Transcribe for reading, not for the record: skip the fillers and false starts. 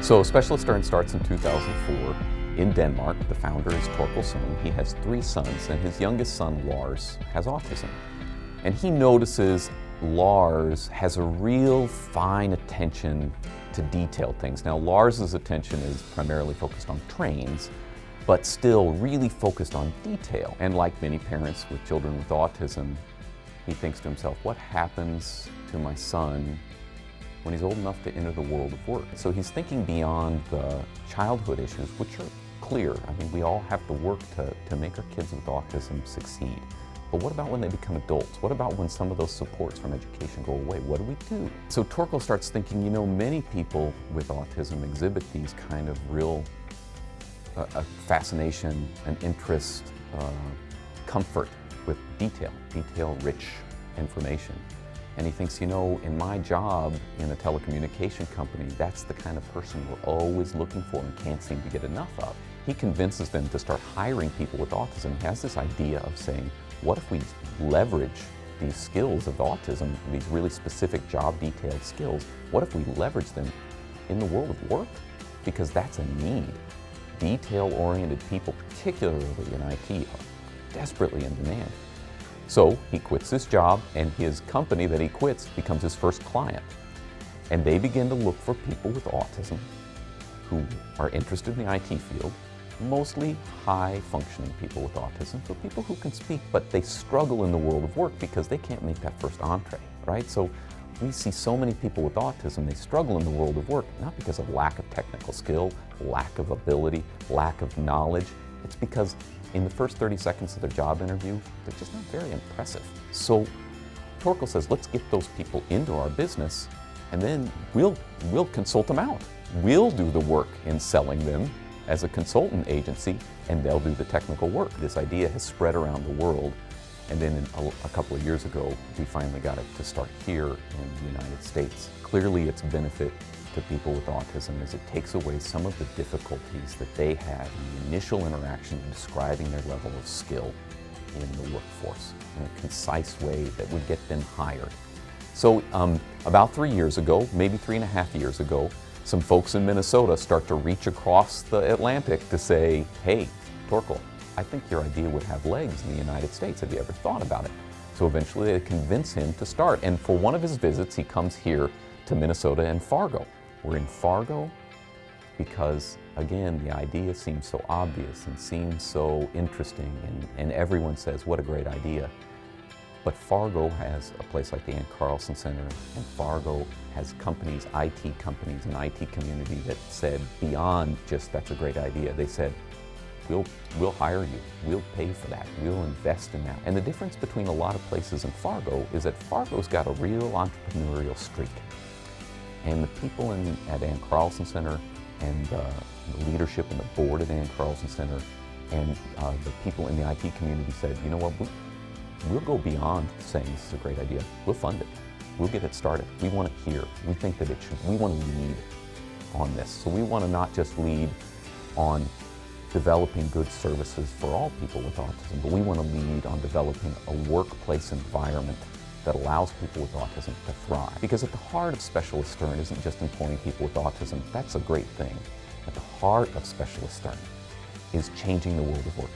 So Specialist Stern starts in 2004 in Denmark. The founder is Torkel Sund. He has 3 sons, and his youngest son, Lars, has autism. And he notices Lars has a real fine attention to detailed things. Now, Lars's attention is primarily focused on trains, but still really focused on detail. And like many parents with children with autism, he thinks to himself, what happens to my son when he's old enough to enter the world of work? So he's thinking beyond the childhood issues, which are clear. I mean, we all have to work to make our kids with autism succeed. But what about when they become adults? What about when some of those supports from education go away? What do we do? So Torkel starts thinking, you know, many people with autism exhibit these kind of real a fascination, an interest, comfort with detail-rich information. And he thinks, you know, in my job in a telecommunication company, that's the kind of person we're always looking for and can't seem to get enough of. He convinces them to start hiring people with autism. He has this idea of saying, what if we leverage these skills of autism, these really specific job detailed skills, what if we leverage them in the world of work? Because that's a need. Detail-oriented people, particularly in IT, are desperately in demand. So he quits his job, and his company that he quits becomes his first client. And they begin to look for people with autism who are interested in the IT field, mostly high-functioning people with autism, so people who can speak, but they struggle in the world of work because they can't make that first entree, right? So we see so many people with autism, they struggle in the world of work, not because of lack of technical skill, lack of ability, lack of knowledge. It's because in the first 30 seconds of their job interview, they're just not very impressive. So Torkel says, let's get those people into our business, and then we'll consult them out. We'll do the work in selling them as a consultant agency, and they'll do the technical work. This idea has spread around the world, and then a couple of years ago, we finally got it to start here in the United States. Clearly, its benefit to people with autism is it takes away some of the difficulties that they have in the initial interaction of describing their level of skill in the workforce in a concise way that would get them hired. So about 3 years ago, maybe 3.5 years ago, some folks in Minnesota start to reach across the Atlantic to say, hey, Torkel, I think your idea would have legs in the United States. Have you ever thought about it? So eventually they convince him to start. And for one of his visits, he comes here to Minnesota and Fargo. We're in Fargo because, again, the idea seems so obvious and seems so interesting, and everyone says, what a great idea. But Fargo has a place like the Ann Carlson Center, and Fargo has companies, IT companies, an IT community that said beyond just that's a great idea. They said, we'll hire you, we'll pay for that, we'll invest in that. And the difference between a lot of places in Fargo is that Fargo's got a real entrepreneurial streak. And the people at Ann Carlson Center and the leadership and the board at Ann Carlson Center and the people in the IT community said, you know what, we'll go beyond saying this is a great idea. We'll fund it. We'll get it started. We want it here. We think that we want to lead on this. So we want to not just lead on developing good services for all people with autism, but we want to lead on developing a workplace environment that allows people with autism to thrive. Because at the heart of Specialist Stern isn't just employing people with autism. That's a great thing. At the heart of Specialist Stern is changing the world of work.